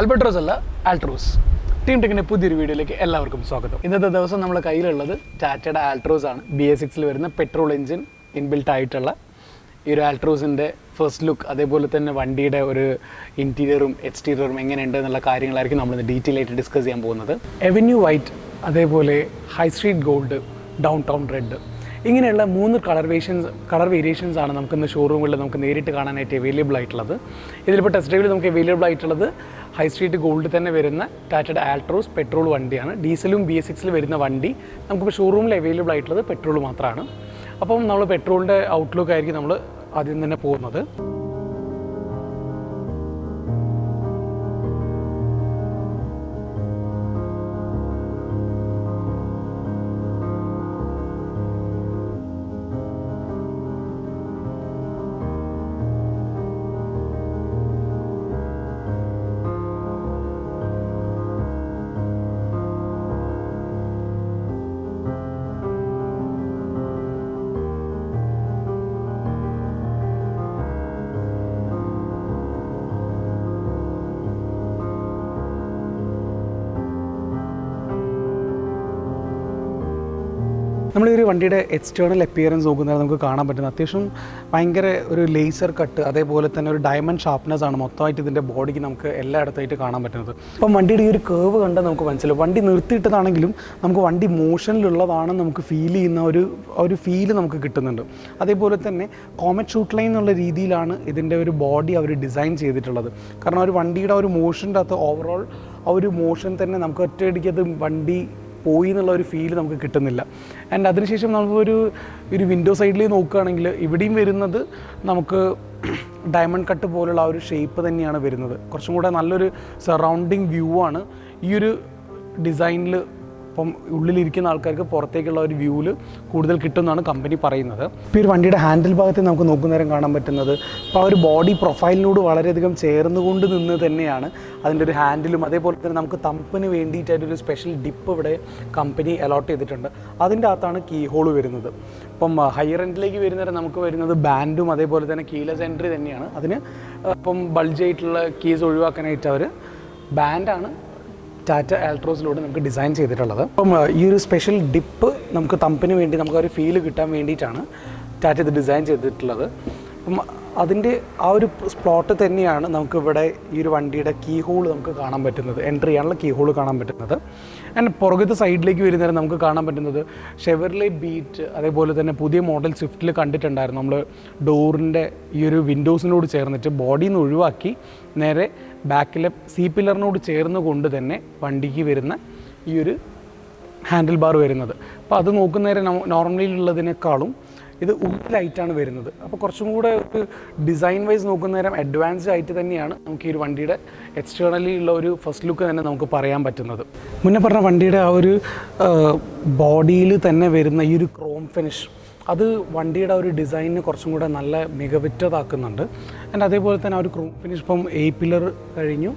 Albatros അല്ല Altroz. Team ടെക്കിൻ്റെ പുതിയൊരു വീഡിയോയിലേക്ക് എല്ലാവർക്കും സ്വാഗതം. ഇന്നത്തെ ദിവസം നമ്മുടെ കയ്യിലുള്ളത് ടാറ്റയുടെ Altroz ആണ്. BS6 വരുന്ന പെട്രോൾ എഞ്ചിൻ ഇൻബിൽട്ട് ആയിട്ടുള്ള ഈ ഒരു Altrozൻ്റെ ഫസ്റ്റ് ലുക്ക്, അതേപോലെ തന്നെ വണ്ടിയുടെ ഒരു ഇൻറ്റീരിയറും എക്സ്റ്റീരിയറും എങ്ങനെയുണ്ട് എന്നുള്ള കാര്യങ്ങളായിരിക്കും നമ്മളിന്ന് ഡീറ്റെയിൽ ആയിട്ട് ഡിസ്കസ് ചെയ്യാൻ പോകുന്നത്. അവന്യൂ വൈറ്റ്, അതേപോലെ high street gold, down town red, ഇങ്ങനെയുള്ള 3 കളർ വേരിയേഷൻസ് ആണ് നമുക്കിന്ന് ഷോറൂമുകളിൽ നമുക്ക് നേരിട്ട് കാണാനായിട്ട് അവൈലബിൾ ആയിട്ടുള്ളത്. ഇതിലിപ്പോൾ ടെസ്റ്റ് ഡ്രൈവിൽ നമുക്ക് അവൈലബിൾ ആയിട്ടുള്ളത് ഹൈ സ്ട്രീറ്റ് ഗോൾഡ് തന്നെ വരുന്ന ടാറ്റയുടെ Altroz പെട്രോൾ വണ്ടിയാണ്. ഡീസലും BS6 വരുന്ന വണ്ടി നമുക്കിപ്പോൾ ഷോറൂമിൽ അവൈലബിൾ ആയിട്ടുള്ളത് പെട്രോൾ മാത്രമാണ്. അപ്പം നമ്മൾ പെട്രോളിൻ്റെ ഔട്ട്ലുക്ക് ആയിരിക്കും നമ്മൾ ആദ്യം തന്നെ പോകുന്നത്. നമ്മൾ ഈ ഒരു വണ്ടിയുടെ എക്സ്റ്റേണൽ അപ്പിയറൻസ് നോക്കുന്നത് നമുക്ക് കാണാൻ പറ്റുന്നത് അത്യാവശ്യം ഭയങ്കര ഒരു ലേസർ കട്ട്, അതേപോലെ തന്നെ ഒരു ഡയമണ്ട് ഷാർപ്നെസ് ആണ് മൊത്തമായിട്ട് ഇതിൻ്റെ ബോഡിക്ക് നമുക്ക് എല്ലായിടത്തായിട്ട് കാണാൻ പറ്റുന്നത്. അപ്പം വണ്ടിയുടെ ഈ ഒരു കേർവ് കണ്ടാൽ നമുക്ക് മനസ്സിലാവും. വണ്ടി നിർത്തിയിട്ടതാണെങ്കിലും നമുക്ക് വണ്ടി മോഷനിലുള്ളതാണെന്ന് നമുക്ക് ഫീൽ ചെയ്യുന്ന ഒരു ഫീല് നമുക്ക് കിട്ടുന്നുണ്ട്. അതേപോലെ തന്നെ കോമറ്റ് ഷൂട്ട് ലൈൻ എന്നുള്ള രീതിയിലാണ് ഇതിൻ്റെ ഒരു ബോഡി അവർ ഡിസൈൻ ചെയ്തിട്ടുള്ളത്. കാരണം ഒരു വണ്ടിയുടെ ഒരു മോഷൻ്റെ അകത്ത് ഓവറോൾ ആ ഒരു മോഷൻ തന്നെ നമുക്ക് ഒറ്റയടിക്ക് അത് വണ്ടി പോയി എന്നുള്ള ഒരു ഫീൽ നമുക്ക് കിട്ടുന്നില്ല. ആൻഡ് അതിനുശേഷം നമുക്കൊരു വിൻഡോ സൈഡിൽ നോക്കുകയാണെങ്കിൽ ഇവിടെയും വരുന്നത് നമുക്ക് ഡയമണ്ട് കട്ട് പോലുള്ള ആ ഒരു ഷേപ്പ് തന്നെയാണ് വരുന്നത്. കുറച്ചും കൂടെ നല്ലൊരു സറൗണ്ടിങ് വ്യൂ ആണ് ഈ ഒരു ഡിസൈനിൽ. അപ്പം ഉള്ളിലിരിക്കുന്ന ആൾക്കാർക്ക് പുറത്തേക്കുള്ള ഒരു വ്യൂവിൽ കൂടുതൽ കിട്ടുമെന്നാണ് കമ്പനി പറയുന്നത്. ഇപ്പോൾ ഈ ഒരു വണ്ടിയുടെ ഹാൻഡിൽ ഭാഗത്ത് നമുക്ക് നോക്കുന്നേരം കാണാൻ പറ്റുന്നത് അപ്പോൾ ആ ഒരു ബോഡി പ്രൊഫൈലിനോട് വളരെയധികം ചേർന്നുകൊണ്ട് നിന്ന് തന്നെയാണ് അതിൻ്റെ ഒരു ഹാൻഡിലും, അതേപോലെ തന്നെ നമുക്ക് തമ്പിന് വേണ്ടിയിട്ടൊരു സ്പെഷ്യൽ ഡിപ്പ് ഇവിടെ കമ്പനി അലോട്ട് ചെയ്തിട്ടുണ്ട്. അതിൻ്റെ അകത്താണ് കീ ഹോൾ വരുന്നത്. ഇപ്പം ഹയർ എൻഡിലേക്ക് വരുന്നവരെ നമുക്ക് വരുന്നത് ബാൻഡും അതേപോലെ തന്നെ കീലെസ് എൻട്രി തന്നെയാണ്. അതിന് ഇപ്പം ബൾജായിട്ടുള്ള കീസ് ഒഴിവാക്കാനായിട്ട് അവർ ബാൻഡാണ് ടാറ്റ Altrozലൂടെ നമുക്ക് ഡിസൈൻ ചെയ്തിട്ടുള്ളത്. അപ്പം ഈ ഒരു സ്പെഷ്യൽ ഡിപ്പ് നമുക്ക് തമ്പിന് വേണ്ടി നമുക്ക് ഒരു ഫീല് കിട്ടാൻ വേണ്ടിയിട്ടാണ് ടാറ്റ ഇത് ഡിസൈൻ ചെയ്തിട്ടുള്ളത്. അപ്പം അതിൻ്റെ ആ ഒരു സ്പ്ലോട്ട് തന്നെയാണ് നമുക്കിവിടെ ഈ ഒരു വണ്ടിയുടെ കീ ഹോൾ നമുക്ക് കാണാൻ പറ്റുന്നത്, എൻട്രി ചെയ്യാനുള്ള കീ ഹോൾ കാണാൻ പറ്റുന്നത്. ആൻഡ് പുറകത്തെ സൈഡിലേക്ക് വരുന്നേരം നമുക്ക് കാണാൻ പറ്റുന്നത് ഷെവർലെ ബീറ്റ്, അതേപോലെ തന്നെ പുതിയ മോഡൽ സ്വിഫ്റ്റിൽ കണ്ടിട്ടുണ്ടായിരുന്നു നമ്മൾ ഡോറിൻ്റെ ഈ ഒരു വിൻഡോസിനോട് ചേർന്നിട്ട് ബോഡിയിൽ നിന്ന് ഒഴിവാക്കി നേരെ ബാക്കിലെ സി പില്ലറിനോട് ചേർന്ന് കൊണ്ട് തന്നെ വണ്ടിക്ക് വരുന്ന ഈ ഒരു ഹാൻഡിൽ ബാർ വരുന്നത്. അപ്പോൾ അത് നോക്കുന്നേരം നോർമലി ഉള്ളതിനേക്കാളും ഇത് ഉള്ളിലായിട്ടാണ് വരുന്നത്. അപ്പോൾ കുറച്ചും കൂടെ ഒരു ഡിസൈൻ വൈസ് നോക്കുന്നേരം അഡ്വാൻസ്ഡ് ആയിട്ട് തന്നെയാണ് നമുക്ക് ഈ ഒരു വണ്ടിയുടെ എക്സ്റ്റേണലി ഉള്ള ഒരു ഫസ്റ്റ് ലുക്ക് തന്നെ നമുക്ക് പറയാൻ പറ്റുന്നത്. മുന്നേ പറഞ്ഞ വണ്ടിയുടെ ആ ഒരു ബോഡിയിൽ തന്നെ വരുന്ന ഈ ഒരു ക്രോം ഫിനിഷ് അത് വണ്ടിയുടെ ഒരു ഡിസൈനിന് കുറച്ചും കൂടെ നല്ല മികവുറ്റതാക്കുന്നുണ്ട്. ആൻഡ് അതേപോലെ തന്നെ ആ ഒരു ക്രോം ഫിനിഷ് ഇപ്പം A പില്ലർ കഴിഞ്ഞു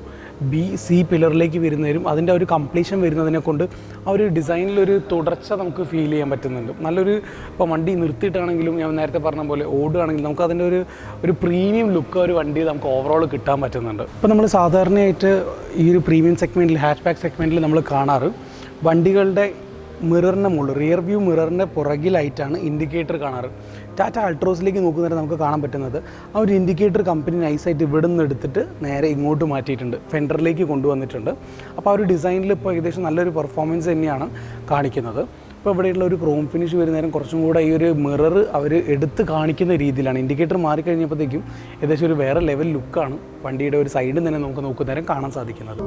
C പില്ലറിലേക്ക് വരുന്നവരും അതിൻ്റെ ഒരു കംപ്ലീഷൻ വരുന്നതിനെ കൊണ്ട് ആ ഒരു ഡിസൈനിലൊരു തുടർച്ച നമുക്ക് ഫീൽ ചെയ്യാൻ പറ്റുന്നുണ്ട്. നല്ലൊരു ഇപ്പോൾ വണ്ടി നിർത്തിയിട്ടാണെങ്കിലും ഞാൻ നേരത്തെ പറഞ്ഞ പോലെ ഓടുകയാണെങ്കിലും നമുക്ക് അതിൻ്റെ ഒരു പ്രീമിയം ലുക്ക് ഒരു വണ്ടി നമുക്ക് ഓവറോൾ കിട്ടാൻ പറ്റുന്നുണ്ട്. ഇപ്പോൾ നമ്മൾ സാധാരണയായിട്ട് ഈ ഒരു പ്രീമിയം സെഗ്മെൻറ്റിൽ, ഹാച്ച് ബാക്ക് സെഗ്മെൻറ്റിൽ നമ്മൾ കാണാറ് വണ്ടികളുടെ മിററിൻ്റെ മുകളിൽ, റിയർ വ്യൂ മിററിൻ്റെ പുറകിലായിട്ടാണ് ഇൻഡിക്കേറ്റർ കാണാറ്. ടാറ്റ Altrozലേക്ക് നോക്കുന്നവരെ നമുക്ക് കാണാൻ പറ്റുന്നത് ആ ഒരു ഇൻഡിക്കേറ്റർ കമ്പനി നൈസായിട്ട് ഇവിടെ നിന്ന് എടുത്തിട്ട് നേരെ ഇങ്ങോട്ട് മാറ്റിയിട്ടുണ്ട്, ഫെൻഡറിലേക്ക് കൊണ്ടുവന്നിട്ടുണ്ട്. അപ്പോൾ ആ ഒരു ഡിസൈനിൽ ഇപ്പോൾ ഏകദേശം നല്ലൊരു പെർഫോമൻസ് തന്നെയാണ് കാണിക്കുന്നത്. ഇപ്പോൾ ഇവിടെയുള്ള ഒരു ക്രോം ഫിനിഷ് വരുന്നേരം കുറച്ചും കൂടെ ഈ ഒരു മിറർ അവർ എടുത്ത് കാണിക്കുന്ന രീതിയിലാണ്. ഇൻഡിക്കേറ്റർ മാറിക്കഴിഞ്ഞപ്പോഴത്തേക്കും ഏകദേശം ഒരു വേറെ ലെവൽ ലുക്കാണ് വണ്ടിയുടെ ഒരു സൈഡിൽ തന്നെ നമുക്ക് നോക്കുന്നേരം കാണാൻ സാധിക്കുന്നത്.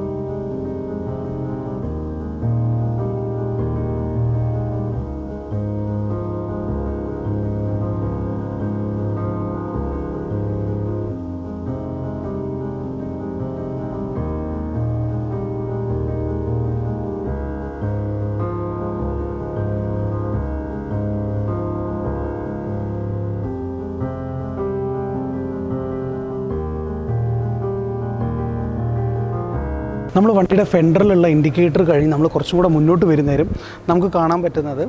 നമ്മൾ വണ്ടിയുടെ ഫെൻഡറിലുള്ള ഇൻഡിക്കേറ്റർ കഴിഞ്ഞ് നമ്മൾ കുറച്ചും കൂടെ മുന്നോട്ട് വരുന്നേരം നമുക്ക് കാണാൻ പറ്റുന്നത്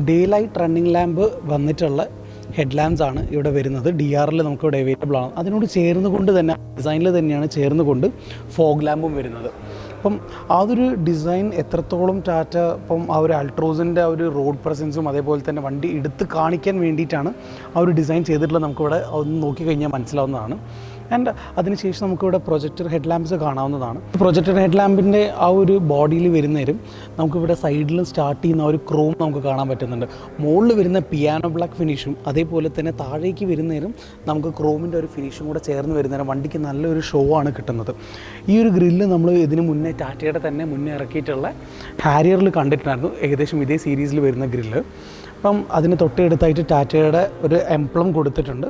ഡേ ലൈറ്റ് റണ്ണിങ് ലാമ്പ് വന്നിട്ടുള്ള ഹെഡ് ലാമ്പ്സ് ആണ് ഇവിടെ വരുന്നത്. DRL നമുക്കിവിടെ അവൈലബിൾ ആണ്. അതിനോട് ചേർന്നുകൊണ്ട് തന്നെ ഡിസൈനിൽ തന്നെയാണ് ചേർന്നുകൊണ്ട് ഫോഗ് ലാമ്പും വരുന്നത്. അപ്പം ആ ഒരു ഡിസൈൻ എത്രത്തോളം ടാറ്റ ഇപ്പം ആ ഒരു അൾട്രോസിൻ്റെ ആ ഒരു റോഡ് പ്രസൻസും അതേപോലെ തന്നെ വണ്ടി എടുത്ത് കാണിക്കാൻ വേണ്ടിയിട്ടാണ് ആ ഒരു ഡിസൈൻ ചെയ്തിട്ടുള്ളത് നമുക്കിവിടെ ഒന്ന് നോക്കിക്കഴിഞ്ഞാൽ മനസ്സിലാവുന്നതാണ്. ആൻഡ് അതിനുശേഷം നമുക്കിവിടെ പ്രൊജക്ടർ ഹെഡ് ലാമ്പ്സ് കാണാവുന്നതാണ്. പ്രൊജക്ടർ ഹെഡ് ലാമ്പിൻ്റെ ആ ഒരു ബോഡിയിൽ വരുന്നേരം നമുക്കിവിടെ സൈഡിലും സ്റ്റാർട്ട് ചെയ്യുന്ന ഒരു ക്രോം നമുക്ക് കാണാൻ പറ്റുന്നുണ്ട്. മുകളിൽ വരുന്ന പിയാനോ ബ്ലാക്ക് ഫിനിഷും അതേപോലെ തന്നെ താഴേക്ക് വരുന്നേരം നമുക്ക് ക്രോമിൻ്റെ ഒരു ഫിനിഷും കൂടെ ചേർന്ന് വരുന്നേരം വണ്ടിക്ക് നല്ലൊരു ഷോ ആണ് കിട്ടുന്നത്. ഈ ഒരു ഗ്രില്ല് നമ്മൾ ഇതിന് മുന്നേ ടാറ്റയുടെ തന്നെ മുന്നേ ഇറക്കിയിട്ടുള്ള ഹാരിയറിൽ കണ്ടിട്ടുണ്ടായിരുന്നു, ഏകദേശം ഇതേ സീരീസിൽ വരുന്ന ഗ്രില്ല്. അപ്പം അതിന് തൊട്ടടുത്തായിട്ട് ടാറ്റയുടെ ഒരു എംപ്ലം കൊടുത്തിട്ടുണ്ട്.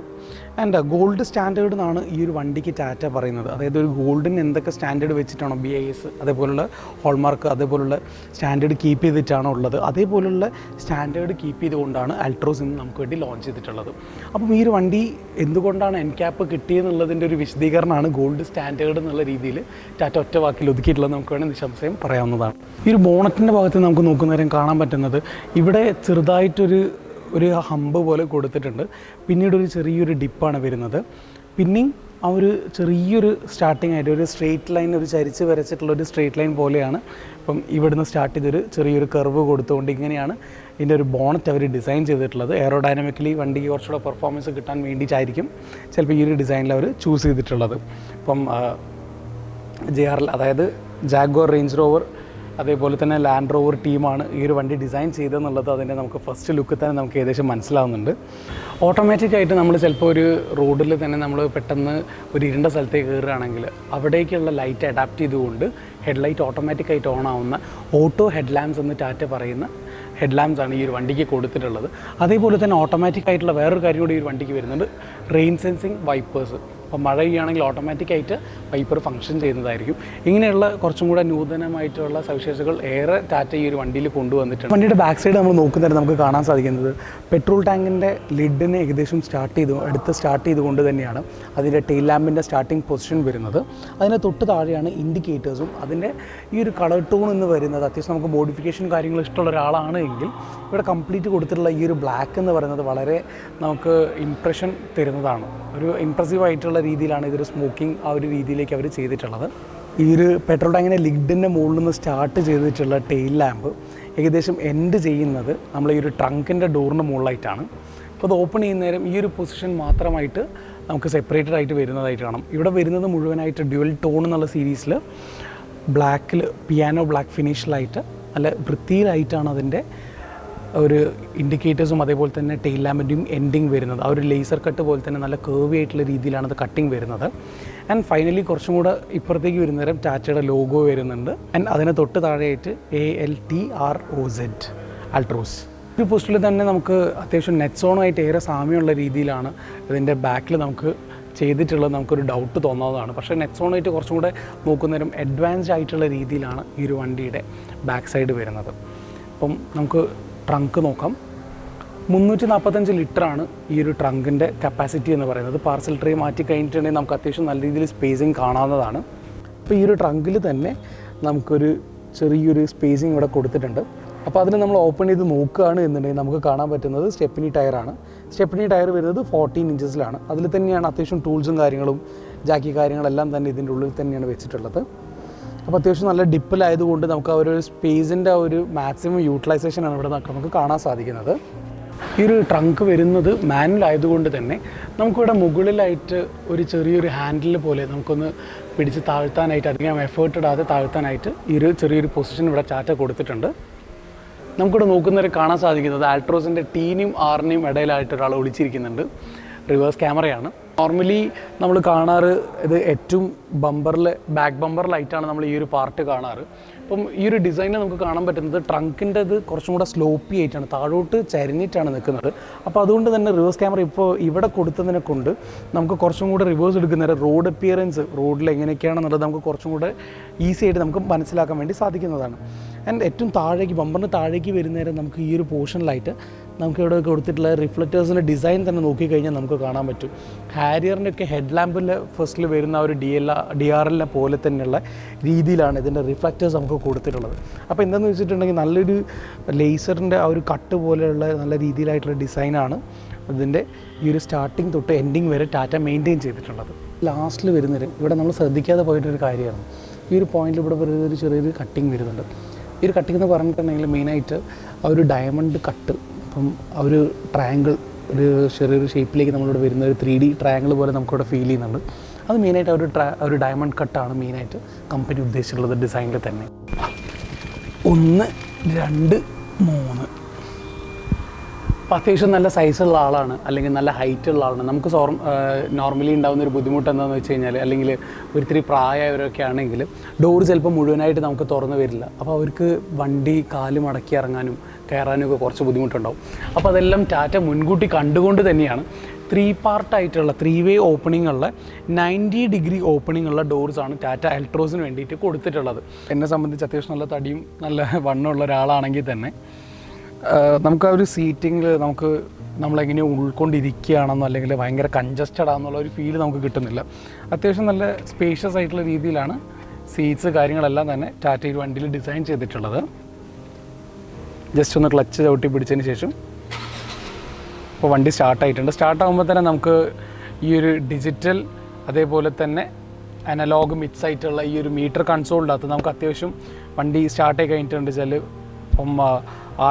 ആൻഡ് ഗോൾഡ് സ്റ്റാൻഡേർഡ് എന്നാണ് ഈ ഒരു വണ്ടിക്ക് ടാറ്റ പറയുന്നത്. അതായത് ഒരു ഗോൾഡിന് എന്തൊക്കെ സ്റ്റാൻഡേർഡ് വെച്ചിട്ടാണോ BIS അതേപോലുള്ള ഹോൾമാർക്ക് അതേപോലുള്ള സ്റ്റാൻഡേർഡ് കീപ്പ് ചെയ്തിട്ടാണോ ഉള്ളത്, അതേപോലുള്ള സ്റ്റാൻഡേർഡ് കീപ്പ് ചെയ്തുകൊണ്ടാണ് അൾട്രോസ് ഇന്ന് നമുക്ക് വേണ്ടി ലോഞ്ച് ചെയ്തിട്ടുള്ളത്. അപ്പം ഈ ഒരു വണ്ടി എന്തുകൊണ്ടാണ് NCAP കിട്ടിയെന്നുള്ളതിൻ്റെ ഒരു വിശദീകരണമാണ് ഗോൾഡ് സ്റ്റാൻഡേർഡ് എന്നുള്ള രീതിയിൽ ടാറ്റ ഒറ്റ വാക്കിൽ ഒതുക്കിയിട്ടുള്ളത് നമുക്ക് വേണമെങ്കിൽ നിസ്സംശയം പറയാവുന്നതാണ്. ഈ ഒരു ബോണറ്റിൻ്റെ ഭാഗത്ത് നമുക്ക് നോക്കുന്നേരം കാണാൻ പറ്റുന്നത് ഇവിടെ ചെറുതായിട്ടൊരു ഹമ്പ് പോലെ കൊടുത്തിട്ടുണ്ട്. പിന്നീട് ഒരു ചെറിയൊരു ഡിപ്പാണ് വരുന്നത്. പിന്നെയും ആ ഒരു ചെറിയൊരു സ്റ്റാർട്ടിംഗ് ആയിട്ട് ഒരു സ്ട്രെയിറ്റ് ലൈൻ, ഒരു ചരിച്ച് വരച്ചിട്ടുള്ള ഒരു സ്ട്രെയിറ്റ് ലൈൻ പോലെയാണ് ഇപ്പം ഇവിടുന്ന് സ്റ്റാർട്ട് ചെയ്തൊരു ചെറിയൊരു കർവ് കൊടുത്തുകൊണ്ട് ഇങ്ങനെയാണ് ഇതിൻ്റെ ഒരു ബോണറ്റ് അവർ ഡിസൈൻ ചെയ്തിട്ടുള്ളത്. എയറോഡൈനാമിക്കലി വണ്ടിക്ക് കുറച്ചുകൂടെ പെർഫോമൻസ് കിട്ടാൻ വേണ്ടിയിട്ടായിരിക്കും ചിലപ്പോൾ ഈ ഒരു ഡിസൈനിൽ അവർ ചൂസ് ചെയ്തിട്ടുള്ളത്. ഇപ്പം JRL അതായത് ജാഗ്വർ, റേഞ്ച് റോവർ അതേപോലെ തന്നെ ലാൻഡ് റോവർ ടീമാണ് ഈ ഒരു വണ്ടി ഡിസൈൻ ചെയ്തതെന്നുള്ളത് അതിൻ്റെ നമുക്ക് ഫസ്റ്റ് ലുക്കിൽ തന്നെ നമുക്ക് ഏകദേശം മനസ്സിലാവുന്നുണ്ട്. ഓട്ടോമാറ്റിക്കായിട്ട് നമ്മൾ ചിലപ്പോൾ ഒരു റോഡിൽ തന്നെ നമ്മൾ പെട്ടെന്ന് ഒരു ഇരുണ്ട സ്ഥലത്തേക്ക് കയറുകയാണെങ്കിൽ അവിടേക്കുള്ള ലൈറ്റ് അഡാപ്റ്റ് ചെയ്തുകൊണ്ട് ഹെഡ്ലൈറ്റ് ഓട്ടോമാറ്റിക്കായിട്ട് ഓൺ ആവുന്ന ഓട്ടോ ഹെഡ് ലാമ്പ്സ് എന്ന് ടാറ്റ പറയുന്ന ഹെഡ് ലാമ്പ്സ് ആണ് ഈ ഒരു വണ്ടിക്ക് കൊടുത്തിട്ടുള്ളത്. അതേപോലെ തന്നെ ഓട്ടോമാറ്റിക്കായിട്ടുള്ള വേറൊരു കാര്യം കൂടി ഈ ഒരു വണ്ടിക്ക് വരുന്നുണ്ട്, റെയിൻ സെൻസിങ് വൈപ്പേഴ്സ്. അപ്പോൾ മഴ പെയ്യുകയാണെങ്കിൽ ഓട്ടോമാറ്റിക്കായിട്ട് വൈപ്പർ ഫംഗ്ഷൻ ചെയ്യുന്നതായിരിക്കും. ഇങ്ങനെയുള്ള കുറച്ചും കൂടെ നൂതനമായിട്ടുള്ള സവിശേഷതകൾ ഏറെ ടാറ്റ ഈ ഒരു വണ്ടിയിൽ കൊണ്ടുവന്നിട്ടുണ്ട്. വണ്ടിയുടെ ബാക്ക് സൈഡ് നമ്മൾ നോക്കുന്നതിന് നമുക്ക് കാണാൻ സാധിക്കുന്നത് പെട്രോൾ ടാങ്കിൻ്റെ ലിഡിനെ ഏകദേശം സ്റ്റാർട്ട് ചെയ്തുകൊണ്ട് തന്നെയാണ് അതിൻ്റെ ടെയിൽ ലാമ്പിൻ്റെ സ്റ്റാർട്ടിംഗ് പൊസിഷൻ വരുന്നത്. അതിന് തൊട്ട് താഴെയാണ് ഇൻഡിക്കേറ്റേഴ്സും അതിൻ്റെ ഈ ഒരു കളർ ടോൺ എന്ന് വരുന്നത്. അത്യാവശ്യം നമുക്ക് മോഡിഫിക്കേഷൻ കാര്യങ്ങൾ ഇഷ്ടമുള്ള ഒരാളാണ് എങ്കിൽ ഇവിടെ കംപ്ലീറ്റ് കൊടുത്തിട്ടുള്ള ഈ ഒരു ബ്ലാക്ക് എന്ന് പറയുന്നത് വളരെ നമുക്ക് ഇംപ്രഷൻ തരുന്നതാണ്. ഒരു ഇംപ്രസീവ് ആയിട്ടുള്ള രീതിയിലാണ് ഇതൊരു സ്മോക്കിംഗ് ആ ഒരു രീതിയിലേക്ക് അവർ ചെയ്തിട്ടുള്ളത്. ഈ ഒരു പെട്രോൾ ടാങ്കിൻ്റെ ലിഡിൻ്റെ മുകളിൽ നിന്ന് സ്റ്റാർട്ട് ചെയ്തിട്ടുള്ള ടെയിൽ ലാമ്പ് ഏകദേശം എൻഡ് ചെയ്യുന്നത് നമ്മൾ ഈ ഒരു ട്രങ്കിൻ്റെ ഡോറിൻ്റെ മുകളിലായിട്ടാണ്. അപ്പോൾ അത് ഓപ്പൺ ചെയ്യുന്ന നേരം ഈ ഒരു പൊസിഷൻ മാത്രമായിട്ട് നമുക്ക് സെപ്പറേറ്റഡ് ആയിട്ട് വരുന്നതായിട്ട് കാണാം. ഇവിടെ വരുന്നത് മുഴുവനായിട്ട് ഡ്യുവൽ ടോൺ എന്നുള്ള സീരീസിൽ ബ്ലാക്കിൽ പിയാനോ ബ്ലാക്ക് ഫിനിഷിലായിട്ട് നല്ല വൃത്തിയിലായിട്ടാണ് അതിൻ്റെ ഒരു ഇൻഡിക്കേറ്റേഴ്സും അതേപോലെ തന്നെ ടെയിൽ ലാമ്പിൻ്റെയും എൻഡിങ് വരുന്നത്. ആ ഒരു ലേസർ കട്ട് പോലെ തന്നെ നല്ല കേർവി ആയിട്ടുള്ള രീതിയിലാണ് അത് കട്ടിങ് വരുന്നത്. ആൻഡ് ഫൈനലി കുറച്ചും കൂടെ ഇപ്പുറത്തേക്ക് വരുന്നേരം ടാറ്റയുടെ ലോഗോ വരുന്നുണ്ട്. ആൻഡ് അതിന് തൊട്ട് താഴെയായിട്ട് ALTROZ അൾട്രോസ്. ഒരു പോസ്റ്റിൽ തന്നെ നമുക്ക് അത്യാവശ്യം നെറ്റ്സോണുമായിട്ട് ഏറെ സാമ്യമുള്ള രീതിയിലാണ് ഇതിൻ്റെ ബാക്കിൽ നമുക്ക് ചെയ്തിട്ടുള്ളത്. നമുക്കൊരു ഡൗട്ട് തോന്നാവുന്നതാണ്. പക്ഷേ നെറ്റ്സോണായിട്ട് കുറച്ചും കൂടെ നോക്കുന്നേരം അഡ്വാൻസ്ഡ് ആയിട്ടുള്ള രീതിയിലാണ് ഈ ഒരു വണ്ടിയുടെ ബാക്ക് സൈഡ് വരുന്നത്. അപ്പം നമുക്ക് ട്രങ്ക് നോക്കാം. 345 ലിറ്ററാണ് ഈ ഒരു ട്രങ്കിൻ്റെ കപ്പാസിറ്റി എന്ന് പറയുന്നത്. പാർസൽ ട്രേ മാറ്റി കഴിഞ്ഞിട്ടുണ്ടെങ്കിൽ നമുക്ക് അത്യാവശ്യം നല്ല രീതിയിൽ സ്പേസിങ് കാണാവുന്നതാണ്. അപ്പോൾ ഈ ഒരു ട്രങ്കിൽ തന്നെ നമുക്കൊരു ചെറിയൊരു സ്പേസിങ് ഇവിടെ കൊടുത്തിട്ടുണ്ട്. അപ്പോൾ അതിന് നമ്മൾ ഓപ്പൺ ചെയ്ത് നോക്കുകയാണ് എന്നുണ്ടെങ്കിൽ നമുക്ക് കാണാൻ പറ്റുന്നത് സ്റ്റെപ്പിനി ടയറാണ്. സ്റ്റെപ്പിനി ടയർ വരുന്നത് 14 ഇഞ്ചസിലാണ്. അതിൽ തന്നെയാണ് അത്യാവശ്യം ടൂൾസും കാര്യങ്ങളും ജാക്കി കാര്യങ്ങളെല്ലാം തന്നെ ഇതിൻ്റെ ഉള്ളിൽ തന്നെയാണ് വെച്ചിട്ടുള്ളത്. അപ്പോൾ അത്യാവശ്യം നല്ല ഡിപ്പിലായതുകൊണ്ട് നമുക്ക് ആ ഒരു സ്പേസിൻ്റെ ആ ഒരു മാക്സിമം യൂട്ടിലൈസേഷനാണ് ഇവിടെ നമുക്ക് കാണാൻ സാധിക്കുന്നത്. ഈ ഒരു ട്രങ്ക് വരുന്നത് മാനുവൽ ആയതുകൊണ്ട് തന്നെ നമുക്കിവിടെ മുകളിലായിട്ട് ഒരു ചെറിയൊരു ഹാൻഡിൽ പോലെ നമുക്കൊന്ന് പിടിച്ച് താഴ്ത്താനായിട്ട് അധികം എഫേർട്ട് ഇടാതെ താഴ്ത്താനായിട്ട് ഈ ഒരു ചെറിയൊരു പൊസിഷൻ ഇവിടെ ടാറ്റ കൊടുത്തിട്ടുണ്ട്. നമുക്കിവിടെ നോക്കുന്നവരെ കാണാൻ സാധിക്കുന്നത് ആൾട്രോസിൻ്റെ Tനെയും Rനെയും ഇടയിലായിട്ട് ഒരാൾ ഒളിച്ചിരിക്കുന്നുണ്ട്. റിവേഴ്സ് ക്യാമറയാണ്. നോർമലി നമ്മൾ കാണാറ് ഇത് ഏറ്റവും ബാക്ക് ബമ്പറിലായിട്ടാണ് നമ്മൾ ഈ ഒരു പാർട്ട് കാണാറ്. അപ്പം ഈ ഒരു ഡിസൈനിൽ നമുക്ക് കാണാൻ പറ്റുന്നത് ട്രങ്കിൻ്റെ ഇത് കുറച്ചും കൂടെ സ്ലോപ്പി ആയിട്ടാണ്, താഴോട്ട് ചരിഞ്ഞിട്ടാണ് നിൽക്കുന്നത്. അപ്പോൾ അതുകൊണ്ട് തന്നെ റിവേഴ്സ് ക്യാമറ ഇപ്പോൾ ഇവിടെ കൊടുത്തതിനെ കൊണ്ട് നമുക്ക് കുറച്ചും കൂടെ റിവേഴ്സ് എടുക്കുന്നേരം റോഡ് അപ്പിയറൻസ് റോഡിൽ എങ്ങനെയൊക്കെയാണെന്നുള്ളത് നമുക്ക് കുറച്ചും കൂടെ ഈസി ആയിട്ട് നമുക്ക് മനസ്സിലാക്കാൻ വേണ്ടി സാധിക്കുന്നതാണ്. ആൻഡ് ഏറ്റവും താഴേക്ക് ബമ്പറിന് താഴേക്ക് വരുന്നേരം നമുക്ക് ഈ ഒരു പോർഷനിലായിട്ട് നമുക്ക് ഇവിടെ കൊടുത്തിട്ടുള്ള റിഫ്ലക്റ്റേഴ്സിൻ്റെ ഡിസൈൻ തന്നെ നോക്കിക്കഴിഞ്ഞാൽ നമുക്ക് കാണാൻ പറ്റും. ഹാരിയറിൻ്റെ ഒക്കെ ഹെഡ് ലാമ്പിൽ ഫസ്റ്റിൽ വരുന്ന ഒരു DRLനെ പോലെ തന്നെയുള്ള രീതിയിലാണ് ഇതിൻ്റെ റിഫ്ലക്റ്റേഴ്സ് നമുക്ക് കൊടുത്തിട്ടുള്ളത്. അപ്പോൾ എന്താണെന്ന് വെച്ചിട്ടുണ്ടെങ്കിൽ നല്ലൊരു ലേസറിൻ്റെ ആ ഒരു കട്ട് പോലെയുള്ള നല്ല രീതിയിലായിട്ടുള്ള ഡിസൈനാണ് അതിൻ്റെ ഈ ഒരു സ്റ്റാർട്ടിങ് തൊട്ട് എൻഡിങ് വരെ ടാറ്റ മെയിൻറ്റെയിൻ ചെയ്തിട്ടുള്ളത്. ലാസ്റ്റിൽ വരുന്നവർ ഇവിടെ നമ്മൾ ശ്രദ്ധിക്കാതെ പോയിട്ടൊരു കാര്യമാണ്, ഈ ഒരു പോയിന്റിൽ ഇവിടെ വെറുതെ ഒരു ചെറിയൊരു കട്ടിങ് വരുന്നുണ്ട്. ഈ ഒരു കട്ടിങ് എന്ന് പറഞ്ഞിട്ടുണ്ടെങ്കിൽ മെയിനായിട്ട് ആ ഒരു ഡയമണ്ട് കട്ട്, അപ്പം ആ ഒരു ട്രയാങ്കിൾ, ഒരു ചെറിയൊരു ഷേപ്പിലേക്ക് നമ്മളിവിടെ വരുന്ന ഒരു 3D ട്രയാങ്കിൾ പോലെ നമുക്കിവിടെ ഫീൽ ചെയ്യുന്നുണ്ട്. അത് മെയിനായിട്ട് ഒരു ഡയമണ്ട് കട്ടാണ് മെയിനായിട്ട് കമ്പനി ഉദ്ദേശിച്ചിട്ടുള്ളത് ഡിസൈനിൽ തന്നെ. 1, 2, 3. അപ്പോൾ അത്യാവശ്യം നല്ല സൈസുള്ള ആളാണ്, അല്ലെങ്കിൽ നല്ല ഹൈറ്റുള്ള ആളാണ്. നമുക്ക് നോർമലി ഉണ്ടാകുന്ന ഒരു ബുദ്ധിമുട്ട് എന്താണെന്ന് വെച്ച് കഴിഞ്ഞാൽ, അല്ലെങ്കിൽ ഒരിത്തിരി പ്രായമായവരൊക്കെ ആണെങ്കിൽ ഡോറ് ചിലപ്പോൾ മുഴുവനായിട്ട് നമുക്ക് തുറന്നു വരില്ല. അപ്പോൾ അവർക്ക് വണ്ടി കാല് മടക്കി ഇറങ്ങാനും കയറാനും ഒക്കെ കുറച്ച് ബുദ്ധിമുട്ടുണ്ടാവും. അപ്പോൾ അതെല്ലാം ടാറ്റ മുൻകൂട്ടി കണ്ടുകൊണ്ട് തന്നെയാണ് 3 പാർട്ടായിട്ടുള്ള 3 വേ ഓപ്പണിംഗ് ഉള്ള 90 ഡിഗ്രി ഓപ്പണിംഗ് ഉള്ള ഡോർസാണ് ടാറ്റ അൾട്രോസിന് വേണ്ടിയിട്ട് കൊടുത്തിട്ടുള്ളത്. എന്നെ സംബന്ധിച്ച് അത്യാവശ്യം നല്ല തടിയും നല്ല വണ്ണമുള്ള ഒരാളാണെങ്കിൽ തന്നെ നമുക്ക് ആ ഒരു സീറ്റിങ്ങിൽ നമ്മളെങ്ങനെ ഉൾക്കൊണ്ടിരിക്കുകയാണെന്നോ അല്ലെങ്കിൽ ഭയങ്കര കൺജസ്റ്റഡ് ആണെന്നുള്ള ഒരു ഫീൽ നമുക്ക് കിട്ടുന്നില്ല. അത്യാവശ്യം നല്ല സ്പേഷ്യസ് ആയിട്ടുള്ള രീതിയിലാണ് സീറ്റ്സ് കാര്യങ്ങളെല്ലാം തന്നെ ടാറ്റ ഈ വണ്ടിയിൽ ഡിസൈൻ ചെയ്തിട്ടുള്ളത്. ജസ്റ്റ് ഒന്ന് ക്ലച്ച് ചവിട്ടി പിടിച്ചതിന് ശേഷം ഇപ്പോൾ വണ്ടി സ്റ്റാർട്ടായിട്ടുണ്ട്. സ്റ്റാർട്ടാകുമ്പോൾ തന്നെ നമുക്ക് ഈ ഒരു ഡിജിറ്റൽ അതേപോലെ തന്നെ അനലോഗ് മിക്സ് ആയിട്ടുള്ള ഈ ഒരു മീറ്റർ കൺസോളിൻ്റെ അകത്ത് നമുക്ക് അത്യാവശ്യം വണ്ടി സ്റ്റാർട്ടായി കഴിഞ്ഞിട്ടുണ്ട് വെച്ചാൽ ഇപ്പം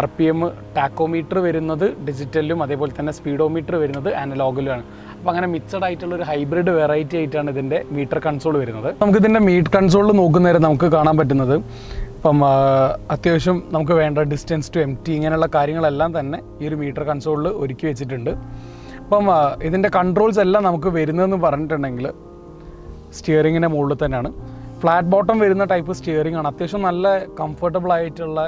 RPM ടാക്കോമീറ്റർ വരുന്നത് ഡിജിറ്റലിലും അതേപോലെ തന്നെ സ്പീഡോമീറ്റർ വരുന്നത് അനലോഗിലുമാണ്. അപ്പോൾ അങ്ങനെ മിക്സഡ് ആയിട്ടുള്ള ഒരു ഹൈബ്രിഡ് വെറൈറ്റി ആയിട്ടാണ് ഇതിൻ്റെ മീറ്റർ കൺസോൾ വരുന്നത്. നമുക്കിതിൻ്റെ മീറ്റർ കൺസോളിൽ നോക്കുന്നേരം നമുക്ക് കാണാൻ പറ്റുന്നത് ഇപ്പം അത്യാവശ്യം നമുക്ക് വേണ്ട ഡിസ്റ്റൻസ് ടു എംറ്റി ഇങ്ങനെയുള്ള കാര്യങ്ങളെല്ലാം തന്നെ ഈ ഒരു മീറ്റർ കൺസോളിൽ ഒരുക്കി വെച്ചിട്ടുണ്ട്. അപ്പം ഇതിൻ്റെ കൺട്രോൾസ് എല്ലാം നമുക്ക് വരുന്നതെന്ന് പറഞ്ഞിട്ടുണ്ടെങ്കിൽ സ്റ്റിയറിങ്ങിൻ്റെ മുകളിൽ തന്നെയാണ്. ഫ്ലാറ്റ് ബോട്ടം വരുന്ന ടൈപ്പ് സ്റ്റിയറിംഗ് ആണ്. അത്യാവശ്യം നല്ല കംഫർട്ടബിൾ ആയിട്ടുള്ള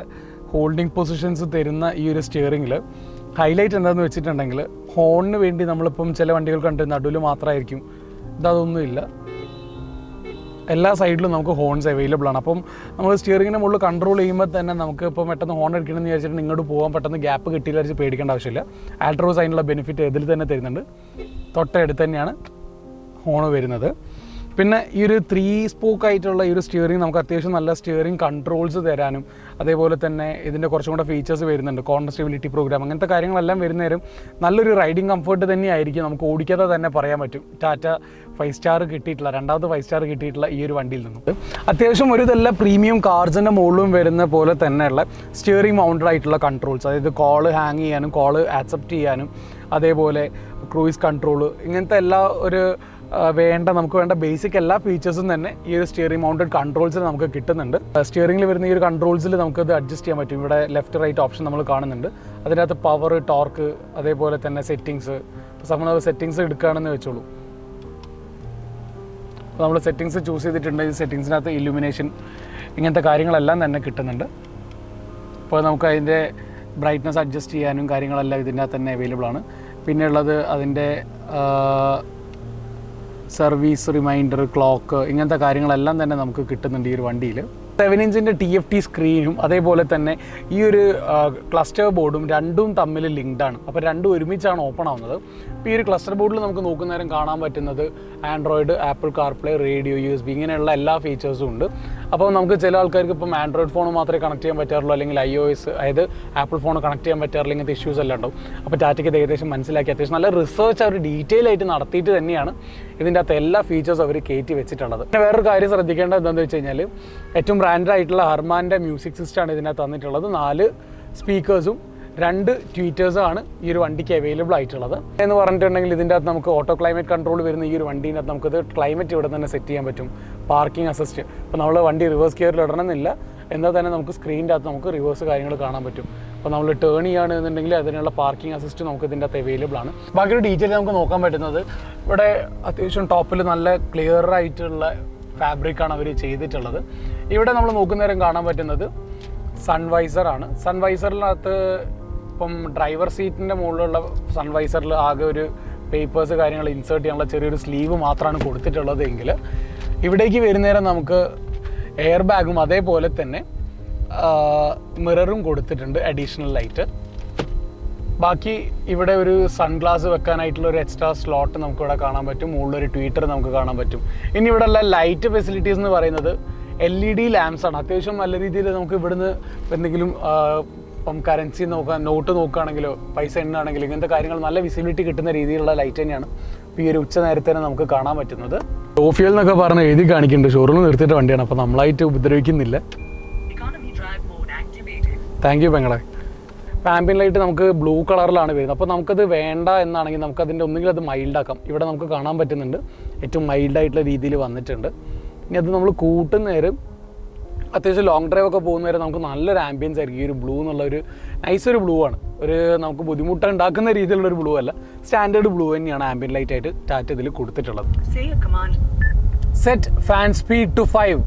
ഹോൾഡിംഗ് പൊസിഷൻസ് തരുന്ന ഈ ഒരു സ്റ്റിയറിങ്ങിൽ ഹൈലൈറ്റ് എന്താണെന്ന് വെച്ചിട്ടുണ്ടെങ്കിൽ ഹോണിന് വേണ്ടി നമ്മളിപ്പം ചില വണ്ടികൾ കണ്ട് നടുവിൽ മാത്രമായിരിക്കും, ഇതൊന്നുമില്ല, എല്ലാ സൈഡിലും നമുക്ക് ഹോൺസ് അവൈലബിൾ ആണ്. അപ്പം നമ്മൾ സ്റ്റിയറിങ്ങിന് മുകളിൽ കൺട്രോൾ ചെയ്യുമ്പോൾ തന്നെ നമുക്ക് ഇപ്പോൾ പെട്ടെന്ന് ഹോൺ അടിക്കണമെന്ന് വിചാരിച്ചിട്ട് ഇങ്ങോട്ട് പോകാൻ പെട്ടെന്ന് ഗ്യാപ്പ് കിട്ടിയില്ല വെച്ച് പേടിക്കേണ്ട ആവശ്യമില്ല. ആൾട്രോസ് അതിനുള്ള ബെനിഫിറ്റ് ഇതിൽ തന്നെ തരുന്നുണ്ട്. തൊട്ടടുത്ത് തന്നെയാണ് ഹോൺ വരുന്നത്. പിന്നെ ഈ ഒരു 3 സ്പോക്ക് ആയിട്ടുള്ള ഈ ഒരു സ്റ്റിയറിംഗ് നമുക്ക് അത്യാവശ്യം നല്ല സ്റ്റിയറിംഗ് കൺട്രോൾസ് തരാനും അതേപോലെ തന്നെ ഇതിൻ്റെ കുറച്ചും കൂടെ ഫീച്ചേഴ്സ് വരുന്നുണ്ട്. കോർണർ സ്റ്റെബിലിറ്റി പ്രോഗ്രാം അങ്ങനത്തെ കാര്യങ്ങളെല്ലാം വരുന്നേരം നല്ലൊരു റൈഡിങ് കംഫർട്ട് തന്നെയായിരിക്കും. നമുക്ക് ഓടിക്കാതെ തന്നെ പറയാൻ പറ്റും ടാറ്റ 5 സ്റ്റാർ കിട്ടിയിട്ടുള്ള, രണ്ടാമത് 5 സ്റ്റാർ കിട്ടിയിട്ടുള്ള ഈ ഒരു വണ്ടിയിൽ നിന്നും അത്യാവശ്യം ഒരു ഇതെല്ലാം പ്രീമിയം കാർസിൻ്റെ മുകളിലും വരുന്ന പോലെ തന്നെയുള്ള സ്റ്റിയറിംഗ് മൗണ്ടഡ് ആയിട്ടുള്ള കൺട്രോൾസ്, അതായത് കോള് ഹാങ് ചെയ്യാനും കോള് ആക്സെപ്റ്റ് ചെയ്യാനും അതേപോലെ ക്രൂയിസ് കൺട്രോൾ ഇങ്ങനത്തെ എല്ലാ നമുക്ക് വേണ്ട ബേസിക് എല്ലാ ഫീച്ചേഴ്സും തന്നെ ഈ ഒരു സ്റ്റിയറിംഗ് മൗണ്ടഡ് കൺട്രോൾസിൽ നമുക്ക് കിട്ടുന്നുണ്ട്. സ്റ്റിയറിംഗിൽ വരുന്ന ഈ ഒരു കൺട്രോൾസിൽ നമുക്കത് അഡ്ജസ്റ്റ് ചെയ്യാൻ പറ്റും. ഇവിടെ ലെഫ്റ്റ് റൈറ്റ് ഓപ്ഷൻ നമ്മൾ കാണുന്നുണ്ട്. അതിനകത്ത് പവർ, ടോർക്ക് അതേപോലെ തന്നെ സെറ്റിങ്സ്. ഇപ്പോൾ നമ്മൾ സെറ്റിങ്സ് എടുക്കുകയാണെന്ന് വെച്ചോളൂ. അപ്പോൾ നമ്മൾ സെറ്റിങ്സ് ചൂസ് ചെയ്തിട്ടുണ്ട്. ഈ സെറ്റിങ്സിനകത്ത് ഇല്ലുമിനേഷൻ ഇങ്ങനത്തെ കാര്യങ്ങളെല്ലാം തന്നെ കിട്ടുന്നുണ്ട്. അപ്പോൾ നമുക്ക് അതിൻ്റെ ബ്രൈറ്റ്നസ് അഡ്ജസ്റ്റ് ചെയ്യാനും കാര്യങ്ങളെല്ലാം ഇതിൻ്റെ അകത്ത് തന്നെ അവൈലബിൾ ആണ്. പിന്നെ ഉള്ളത് അതിൻ്റെ സർവീസ് റിമൈൻഡർ, ക്ലോക്ക് ഇങ്ങനത്തെ കാര്യങ്ങളെല്ലാം തന്നെ നമുക്ക് കിട്ടുന്നുണ്ട് ഈ ഒരു വണ്ടിയിൽ. 7 ഇഞ്ചിൻ്റെ TFT സ്ക്രീനും അതേപോലെ തന്നെ ഈ ഒരു ക്ലസ്റ്റർ ബോർഡും രണ്ടും തമ്മിൽ ലിങ്ക്ഡാണ്. അപ്പോൾ രണ്ടും ഒരുമിച്ചാണ് ഓപ്പൺ ആവുന്നത്. ഇപ്പോൾ ഈ ഒരു ക്ലസ്റ്റർ ബോർഡിൽ നമുക്ക് നോക്കുന്നേരം കാണാൻ പറ്റുന്നത് Android, apple CarPlay, radio, USB ഇങ്ങനെയുള്ള എല്ലാ ഫീച്ചേഴ്സും ഉണ്ട്. അപ്പോൾ നമുക്ക് ചില ആൾക്കാർക്ക് ഇപ്പം ആൻഡ്രോയിഡ് ഫോൺ മാത്രമേ കണക്ട് ചെയ്യാൻ പറ്റാറുള്ളൂ, അല്ലെങ്കിൽ iOS അതായത് ആപ്പിൾ ഫോൺ കണക്ട് ചെയ്യാൻ പറ്റാറില്ല, ഇങ്ങനത്തെ ഇഷ്യൂസ് എല്ലാം ഉണ്ടാവും. അപ്പോൾ ടാറ്റയ്ക്ക് ഇത് ഏകദേശം മനസ്സിലാക്കി അത്യാവശ്യം നല്ല റിസർച്ച് അവർ ഡീറ്റെയിൽ ആയിട്ട് നടത്തിയിട്ട് തന്നെയാണ് ഇതിൻ്റെ അകത്ത് എല്ലാ ഫീച്ചേഴ്സും അവർ കയറ്റി വെച്ചിട്ടുള്ളത്. പിന്നെ വേറൊരു കാര്യം ശ്രദ്ധിക്കേണ്ടത് എന്താണെന്ന് വെച്ച് കഴിഞ്ഞാൽ ഏറ്റവും ബ്രാൻഡായിട്ടുള്ള ഹർമാൻ്റെ മ്യൂസിക് സിസ്റ്റമാണ് ഇതിനകത്ത് തന്നിട്ടുള്ളത്. 4 സ്പീക്കേഴ്സും 2 ട്വീറ്റേഴ്സുമാണ് ഈ ഒരു വണ്ടിക്ക് അവൈലബിൾ ആയിട്ടുള്ളത്. എന്ന് പറഞ്ഞിട്ടുണ്ടെങ്കിൽ ഇതിൻ്റെ അകത്ത് നമുക്ക് ഓട്ടോ ക്ലൈമറ്റ് കൺട്രോൾ വരുന്ന ഈ ഒരു വണ്ടീൻ്റെ അകത്ത് നമുക്കത് ക്ലൈമറ്റ് ഇവിടെ തന്നെ സെറ്റ് ചെയ്യാൻ പറ്റും. പാർക്കിംഗ് അസിസ്റ്റ്, ഇപ്പോൾ നമ്മൾ വണ്ടി റിവേഴ്സ് ഗിയറിൽ ഇടണമെന്നില്ല, എന്നാൽ തന്നെ നമുക്ക് സ്ക്രീനിൻ്റെ അകത്ത് നമുക്ക് റിവേഴ്സ് കാര്യങ്ങൾ കാണാൻ പറ്റും. അപ്പോൾ നമ്മൾ ടേൺ ചെയ്യുകയാണെന്നുണ്ടെങ്കിൽ അതിനുള്ള പാർക്കിംഗ് അസിസ്റ്റ് നമുക്ക് ഇതിൻ്റെ അകത്ത് അവൈലബിൾ ആണ്. ബാക്കിയൊരു ഡീറ്റെയിൽ നമുക്ക് നോക്കാൻ പറ്റുന്നത് ഇവിടെ അത്യാവശ്യം ടോപ്പിൽ നല്ല ക്ലിയർ ആയിട്ടുള്ള ഫാബ്രിക്കാണ് അവർ ചെയ്തിട്ടുള്ളത്. ഇവിടെ നമ്മൾ നോക്കുന്നേരം കാണാൻ പറ്റുന്നത് സൺവൈസറാണ്. സൺവൈസറിനകത്ത് ഇപ്പം ഡ്രൈവർ സീറ്റിൻ്റെ മുകളിലുള്ള സൺവൈസറിൽ ആകെ ഒരു പേപ്പേഴ്സ് കാര്യങ്ങൾ ഇൻസേർട്ട് ചെയ്യാനുള്ള ചെറിയൊരു സ്ലീവ് മാത്രമാണ് കൊടുത്തിട്ടുള്ളത് എങ്കിൽ ഇവിടേക്ക് വരുന്നേരം നമുക്ക് എയർ ബാഗും അതേപോലെ തന്നെ മിററും കൊടുത്തിട്ടുണ്ട്, അഡീഷണൽ ലൈറ്റ്. ബാക്കി ഇവിടെ ഒരു സൺഗ്ലാസ് വെക്കാനായിട്ടുള്ള ഒരു എക്സ്ട്രാ സ്ലോട്ട് നമുക്കിവിടെ കാണാൻ പറ്റും. മുകളിലൊരു ട്വീറ്റർ നമുക്ക് കാണാൻ പറ്റും. ഇനി ഇവിടെ ഉള്ള ലൈറ്റ് ഫെസിലിറ്റീസ് എന്ന് പറയുന്നത് LED ലാംപ്സ് ആണ്. അത്യാവശ്യം നല്ല രീതിയിൽ നമുക്ക് ഇവിടുന്ന് എന്തെങ്കിലും ഇപ്പം കറൻസി നോട്ട് നോക്കുകയാണെങ്കിലോ പൈസ എണ്ണാണെങ്കിലോ ഇങ്ങനത്തെ കാര്യങ്ങൾ നല്ല വിസിബിലിറ്റി കിട്ടുന്ന രീതിയിലുള്ള ലൈറ്റ് തന്നെയാണ് ഇപ്പോൾ ഈ ഒരു ഉച്ച നേരത്തെ തന്നെ നമുക്ക് കാണാൻ പറ്റുന്നത്. ഓഫിയൽ എന്നൊക്കെ പറഞ്ഞ് എഴുതി കാണിക്കുന്നുണ്ട്, ഷോറൂമിൽ നിർത്തിയിട്ട് വണ്ടിയാണ്, അപ്പോൾ നമ്മളായിട്ട് ഉപദ്രവിക്കുന്നില്ല. താങ്ക് യു പെങ്ങളെ. ആംബിയൻ ലൈറ്റ് നമുക്ക് ബ്ലൂ കളറിലാണ് വരുന്നത്. അപ്പോൾ നമുക്കത് വേണ്ട എന്നാണെങ്കിൽ നമുക്കതിൻ്റെ ഒന്നുകിൽ അത് മൈൽഡാക്കാം. ഇവിടെ നമുക്ക് കാണാൻ പറ്റുന്നുണ്ട് ഏറ്റവും മൈൽഡായിട്ടുള്ള രീതിയിൽ വന്നിട്ടുണ്ട്. ഇനി അത് നമ്മൾ കൂട്ടുന്നേരം അത്യാവശ്യം ലോങ് ഡ്രൈവ് ഒക്കെ പോകുന്നവരെ നമുക്ക് നല്ലൊരു ആംബിയൻസ് ആയിരിക്കും. ഈ ഒരു ബ്ലൂ എന്നുള്ളൊരു നൈസൊരു ബ്ലൂ ആണ്. ഒരു നമുക്ക് ബുദ്ധിമുട്ടുണ്ടാക്കുന്ന രീതിയിലുള്ളൊരു ബ്ലൂ അല്ല, സ്റ്റാൻഡേർഡ് ബ്ലൂ തന്നെയാണ് ആംബിയൻ ലൈറ്റ് ആയിട്ട് ടാറ്റ ഇതിൽ കൊടുത്തിട്ടുള്ളത്. Set fan speed to 5.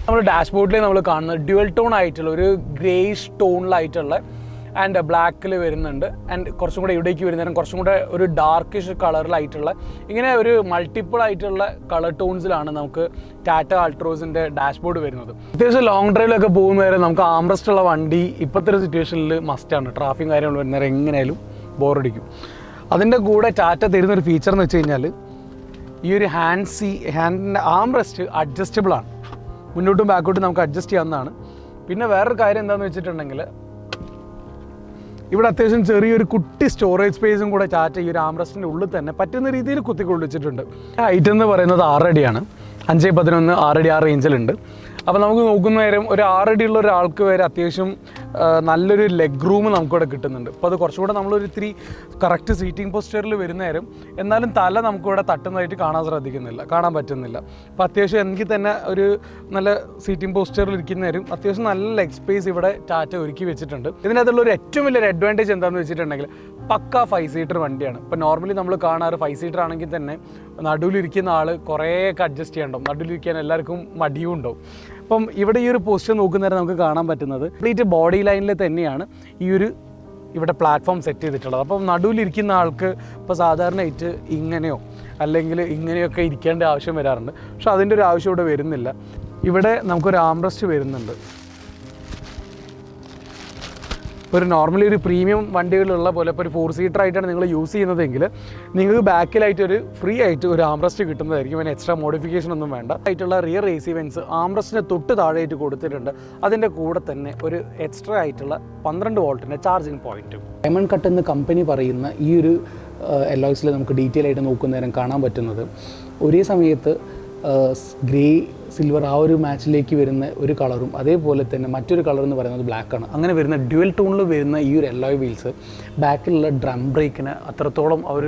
നമ്മൾ ഡാഷ്ബോർഡിൽ നമ്മൾ കാണുന്നത് ഡ്യുവൽ ടോൺ ആയിട്ടുള്ള ഒരു ഗ്രേഷ് ടോണിലായിട്ടുള്ള ആൻഡ് ബ്ലാക്കിൽ വരുന്നുണ്ട്. ആൻഡ് കുറച്ചും കൂടെ ഇവിടേക്ക് വരുന്നേരം കുറച്ചും കൂടെ ഒരു ഡാർക്കിഷ് കളറിലായിട്ടുള്ള ഇങ്ങനെ ഒരു മൾട്ടിപ്പിൾ ആയിട്ടുള്ള കളർ ടോൺസിലാണ് നമുക്ക് ടാറ്റ ആൾട്രോസിൻ്റെ ഡാഷ്ബോർഡ് വരുന്നത്. അത്യാവശ്യം ലോങ് ഡ്രൈവിലൊക്കെ പോകുന്നവരെ നമുക്ക് ആംറസ്റ്റ് ഉള്ള വണ്ടി ഇപ്പോഴത്തെ ഒരു സിറ്റുവേഷനിൽ മസ്റ്റാണ്. ട്രാഫിക് കാര്യങ്ങൾ വരുന്നവരെ എങ്ങനെയായാലും ബോറടിക്കും. അതിൻ്റെ കൂടെ ടാറ്റ തരുന്നൊരു ഫീച്ചർ എന്ന് വെച്ച് കഴിഞ്ഞാൽ ഈ ഒരു ഹാൻഡിൻ്റെ ആംറസ്റ്റ് അഡ്ജസ്റ്റബിൾ ആണ്. മുന്നോട്ടും ബാക്കോട്ടും നമുക്ക് അഡ്ജസ്റ്റ് ചെയ്യാവുന്നതാണ്. പിന്നെ വേറൊരു കാര്യം എന്താണെന്ന് വെച്ചിട്ടുണ്ടെങ്കിൽ ഇവിടെ അത്യാവശ്യം ചെറിയൊരു കുട്ടി സ്റ്റോറേജ് സ്പേസും കൂടെ ടാറ്റ ഈ ഒരു ആംറസ്റ്റിൻ്റെ ഉള്ളിൽ തന്നെ പറ്റുന്ന രീതിയിൽ കുത്തിക്കൊള്ളിച്ചിട്ടുണ്ട്. ഹൈറ്റ് എന്ന് പറയുന്നത് 6 അടിയാണ്. 5'11" 6 അടി ആ റേഞ്ചിലുണ്ട്. അപ്പോൾ നമുക്ക് നോക്കുന്ന നേരം ഒരു 6 അടിയുള്ള ഒരാൾക്ക് വരെ അത്യാവശ്യം നല്ലൊരു ലെഗ് റൂം നമുക്കിവിടെ കിട്ടുന്നുണ്ട്. അപ്പോൾ അത് കുറച്ചുകൂടെ നമ്മളൊരു ഇത്തിരി കറക്റ്റ് സീറ്റിംഗ് പോസ്റ്ററിൽ വരുന്ന നേരം എന്നാലും തല നമുക്കിവിടെ തട്ടുന്നതായിട്ട് കാണാൻ പറ്റുന്നില്ല. അപ്പോൾ അത്യാവശ്യം എനിക്ക് തന്നെ ഒരു നല്ല സീറ്റിംഗ് പോസ്റ്ററിൽ ഇരിക്കുന്ന നേരം അത്യാവശ്യം നല്ല ലെഗ് സ്പേസ് ഇവിടെ ടാറ്റ ഒരുക്കി വെച്ചിട്ടുണ്ട്. ഇതിനകത്തുള്ള ഒരു ഏറ്റവും വലിയൊരു അഡ്വാൻറ്റേജ് എന്താണെന്ന് വെച്ചിട്ടുണ്ടെങ്കിൽ പക്ക 5 സീറ്റർ വണ്ടിയാണ്. ഇപ്പോൾ നോർമലി നമ്മൾ കാണാറ് 5 സീറ്റർ ആണെങ്കിൽ തന്നെ നടുവിലിരിക്കുന്ന ആൾ കുറേയൊക്കെ അഡ്ജസ്റ്റ് ചെയ്യണ്ടാവും, നടുവിലിരിക്കാൻ എല്ലാവർക്കും മടിയും ഉണ്ടാവും. അപ്പം ഇവിടെ ഈ ഒരു പോസ്റ്റർ നോക്കുന്നേരം നമുക്ക് കാണാൻ പറ്റുന്നത് കംപ്ലീറ്റ് ബോഡി ലൈനിൽ തന്നെയാണ് ഈ ഒരു ഇവിടെ പ്ലാറ്റ്ഫോം സെറ്റ് ചെയ്തിട്ടുള്ളത്. അപ്പം നടുവിലിരിക്കുന്ന ആൾക്ക് ഇപ്പോൾ സാധാരണയായിട്ട് ഇങ്ങനെയോ അല്ലെങ്കിൽ ഇങ്ങനെയൊക്കെ ഇരിക്കേണ്ട ആവശ്യം വരാറുണ്ട്. പക്ഷെ അതിൻ്റെ ഒരു ആവശ്യം ഇവിടെ വരുന്നില്ല. ഇവിടെ നമുക്കൊരു ആംറസ്റ്റ് വരുന്നുണ്ട്. ഒരു നോർമലി ഒരു പ്രീമിയം വണ്ടികളുള്ള പോലെ ഇപ്പോൾ ഒരു 4 സീറ്റർ ആയിട്ടാണ് നിങ്ങൾ യൂസ് ചെയ്യുന്നതെങ്കിൽ നിങ്ങൾക്ക് ബാക്കിലായിട്ട് ഒരു ഫ്രീ ആയിട്ട് ഒരു ആംറസ്റ്റ് കിട്ടുന്നതായിരിക്കും. അതിന് എക്സ്ട്രാ മോഡിഫിക്കേഷൻ ഒന്നും വേണ്ട. ആയിട്ടുള്ള റിയർ റെസീവൻസ് ആംറസ്റ്റിന് തൊട്ട് താഴെയായിട്ട് കൊടുത്തിട്ടുണ്ട്. അതിൻ്റെ കൂടെ തന്നെ ഒരു എക്സ്ട്രാ ആയിട്ടുള്ള 12 വോൾട്ടിൻ്റെ ചാർജിങ് പോയിൻറ്റും. ഡയമണ്ട് കട്ട് എന്ന് കമ്പനി പറയുന്ന ഈ ഒരു എലോയ്സിൽ നമുക്ക് ഡീറ്റെയിൽ ആയിട്ട് നോക്കുന്നേരം കാണാൻ പറ്റുന്നത് ഒരേ സമയത്ത് ഗ്രേ സിൽവർ ആ ഒരു മാച്ചിലേക്ക് വരുന്ന ഒരു കളറും അതേപോലെ തന്നെ മറ്റൊരു കളർ എന്ന് പറയുന്നത് ബ്ലാക്കാണ്. അങ്ങനെ വരുന്ന ഡ്യുവൽ ടോണിൽ വരുന്ന ഈ ഒരു എലോയ് വീൽസ് ബാക്കിലുള്ള ഡ്രം ബ്രേക്കിന് അത്രത്തോളം അവർ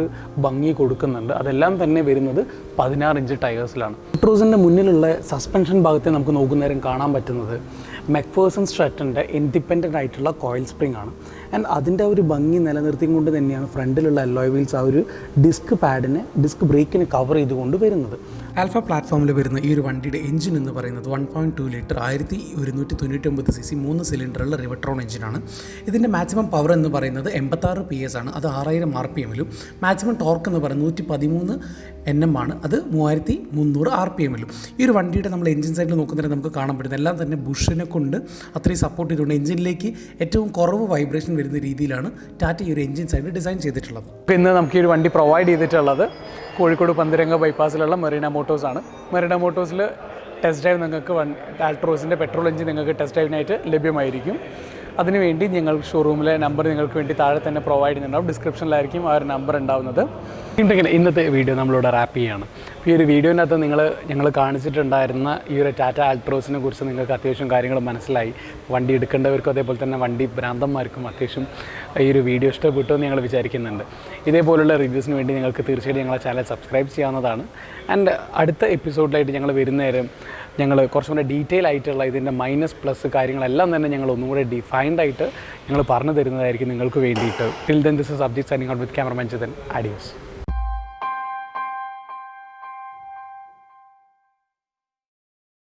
ഭംഗി കൊടുക്കുന്നുണ്ട്. അതെല്ലാം തന്നെ വരുന്നത് 16 ഇഞ്ച് ടയേഴ്സിലാണ്. ആൾട്രോസിൻ്റെ മുന്നിലുള്ള സസ്പെൻഷൻ ഭാഗത്തെ നമുക്ക് നോക്കുന്നേരം കാണാൻ പറ്റുന്നത് മെക്ഫേഴ്സൺ സ്ട്രറ്റിൻ്റെ ഇൻഡിപെൻഡൻ്റ് ആയിട്ടുള്ള കോയിൽ സ്പ്രിംഗ് ആണ്. ആൻഡ് അതിൻ്റെ ഒരു ഭംഗി നിലനിർത്തിക്കൊണ്ട് തന്നെയാണ് ഫ്രണ്ടിലുള്ള അലോയ് വീൽസ് ആ ഒരു ഡിസ്ക് ബ്രേക്കിനെ കവർ ചെയ്തുകൊണ്ട് വരുന്നത്. ആൽഫ പ്ലാറ്റ്ഫോമിൽ വരുന്ന ഈ ഒരു വണ്ടിയുടെ എഞ്ചിൻ എന്ന് പറയുന്നത് 1.2 ലിറ്റർ 1199 cc 3 സിലിണ്ടറുള്ള റിവട്രോൺ എഞ്ചിനാണ്. ഇതിൻ്റെ മാക്സിമം പവർ എന്ന് പറയുന്നത് 86 PS ആണ്. അത് 6000 RPM-ലും മാക്സിമം ടോർക്ക് എന്ന് പറയുന്നത് 113 Nm ആണ്. അത് 3300 RPM-ലും. ഈ ഒരു വണ്ടിയുടെ നമ്മൾ എഞ്ചിൻ സൈഡിൽ നോക്കുന്നതിന് നമുക്ക് കാണാൻ പറ്റുന്നത് എല്ലാം തന്നെ ബുഷിനെ കൊണ്ട് അത്രയും സപ്പോർട്ട് ചെയ്തുകൊണ്ട് എഞ്ചിനിലേക്ക് ഏറ്റവും കുറവ് വൈബ്രേഷൻ വരുന്ന രീതിയിലാണ് ടാറ്റ ഈ ഒരു എഞ്ചിൻ സൈഡ് ഡിസൈൻ ചെയ്തിട്ടുള്ളത്. ഇന്ന് നമുക്ക് ഈ ഒരു വണ്ടി പ്രൊവൈഡ് ചെയ്തിട്ടുള്ളത് കോഴിക്കോട് പന്തിരംഗ ബൈപ്പാസിലുള്ള മെറീന മോട്ടോഴ്സ് ആണ്. മെറീന മോട്ടോഴ്സിൽ ടെസ്റ്റ് ഡ്രൈവ് നിങ്ങൾക്ക് ആൾട്രോസിൻ്റെ പെട്രോൾ എഞ്ചിൻ നിങ്ങൾക്ക് ടെസ്റ്റ് ഡ്രൈവിനായിട്ട് ലഭ്യമായിരിക്കും. അതിനുവേണ്ടി ഞങ്ങൾ ഷോറൂമിലെ നമ്പർ നിങ്ങൾക്ക് വേണ്ടി താഴെ തന്നെ പ്രൊവൈഡ് ചെയ്യുന്നുണ്ടാവും. ഡിസ്ക്രിപ്ഷനിലായിരിക്കും ആ ഒരു നമ്പർ ഉണ്ടാവുന്നത്. ഇന്നത്തെ വീഡിയോ നമ്മളിവിടെ റാപ്പ് ചെയ്യുകയാണ്. ഈ ഒരു വീഡിയോനകത്ത് ഞങ്ങൾ കാണിച്ചിട്ടുണ്ടായിരുന്ന ഈ ഒരു ടാറ്റ ആൾട്രോസിനെ കുറിച്ച് നിങ്ങൾക്ക് അത്യാവശ്യം കാര്യങ്ങൾ മനസ്സിലായി. വണ്ടി എടുക്കേണ്ടവർക്കും അതേപോലെ തന്നെ വണ്ടി ഭ്രാന്തന്മാർക്കും അത്യാവശ്യം ഈ ഒരു വീഡിയോ ഇഷ്ടപ്പെട്ടു എന്ന് ഞങ്ങൾ വിചാരിക്കുന്നുണ്ട്. ഇതേപോലുള്ള റിവ്യൂസിന് വേണ്ടി നിങ്ങൾക്ക് തീർച്ചയായിട്ടും ഞങ്ങളെ ചാനൽ സബ്സ്ക്രൈബ് ചെയ്യാവുന്നതാണ്. ആൻഡ് അടുത്ത എപ്പിസോഡിലായിട്ട് ഞങ്ങൾ വരുന്നേരം ഞങ്ങൾ കുറച്ചും കൂടെ ഡീറ്റെയിൽ ആയിട്ടുള്ള ഇതിൻ്റെ മൈനസ് പ്ലസ് കാര്യങ്ങളെല്ലാം തന്നെ ഞങ്ങൾ ഒന്നും കൂടെ ഡിഫൈൻഡ് ആയിട്ട് ഞങ്ങൾ പറഞ്ഞു തരുന്നതായിരിക്കും നിങ്ങൾക്ക് വേണ്ടിയിട്ട്. Till then this is Abhijith signing out with cameraman Chithan. Audios.